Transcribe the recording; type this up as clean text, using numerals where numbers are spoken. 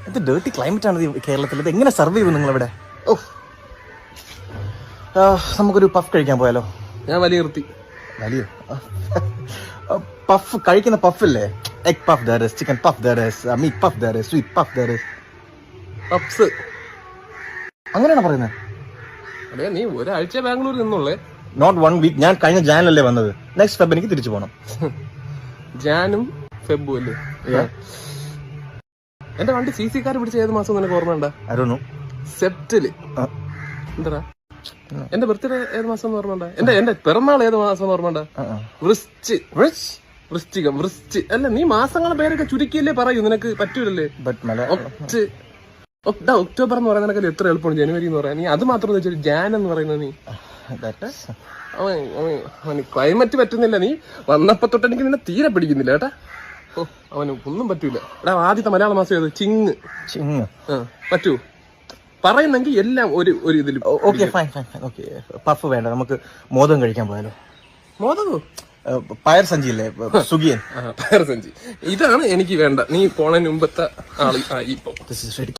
എന്ത് dirty climate ആണ് കേരളത്തിൽ. ഇത് എങ്ങനെ സർവൈവ് ചെയ്യും നിങ്ങളിവിടെ? ഓ, നമുക്കൊരു പഫ് കഴിക്കാൻ പോയാലോ? ഞാൻ വലിയ നിർത്തി. വലിയ പഫ് കഴിക്കുന്ന പഫില്ലേ? Egg puff there is, chicken puff there is, meat puff there is, sweet puff there is. Puffs അങ്ങനെയാണോ പറയുന്നത്? അതെ, നീ ഒരാഴ്ച ബാംഗ്ലൂർ നിന്നുള്ളേ. Not 1 week. ഞാൻ കഴിഞ്ഞ ജാനിലല്ലേ വന്നത്. നെക്സ്റ്റ് ഫെബ് എനിക്ക് തിരിച്ചു പോകണം. ജാനും ഫെബും അല്ലേ? എന്റെ വണ്ടി CC കാർ പിടിച്ച ഏത് മാസം നിനക്ക് ഓർമ്മ ഉണ്ടാ? സെപ്റ്റില്. എന്താ എന്റെ ബർത്ത്ഡേ ഏത് മാസം ഓർമ്മ ഉണ്ടാ? എന്റെ പിറന്നാൾ ഏത് മാസം ഓർമ്മ ഉണ്ടാ? വൃശ്ചികം. അല്ല, നീ മാസങ്ങളെ പേരൊക്കെ ചുരുക്കിയല്ലേ പറയൂ, നിനക്ക് പറ്റൂലല്ലേ? ഒക്ടോബർ എന്ന് പറയുന്നത് നിനക്കല്ലേ എത്ര എളുപ്പമാണ് ജനുവരി എന്ന് പറയാൻ. നീ അത് മാത്രം വെച്ചാൽ ജാൻ എന്ന് പറയുന്നത് നീ അവന് ക്ലൈമറ്റ് പറ്റുന്നില്ല. നീ വന്നപ്പോ തൊട്ട് എനിക്ക് നിന്നെ തീരെ പിടിക്കുന്നില്ല കേട്ടാ. ഓ, അവന് ഒന്നും പറ്റൂല. എടാ, ആദ്യത്തെ മലയാള മാസം ഏത്? ചിങ്. പറ്റൂ പറയുന്നെങ്കിൽ എല്ലാം ഒരു ഇതിൽ. Okay, fine. ഓക്കെ, പഫ് വേണ്ട, നമുക്ക് മോദകം കഴിക്കാൻ പോയാലോ? മോദകോ? പയർ സഞ്ചി ഇല്ലേ, സുഗിയൻ. പയർ സഞ്ചി. ഇതാണ് എനിക്ക് വേണ്ട. നീ പോണതിന് മുമ്പത്തെ ആള്. ഇപ്പൊ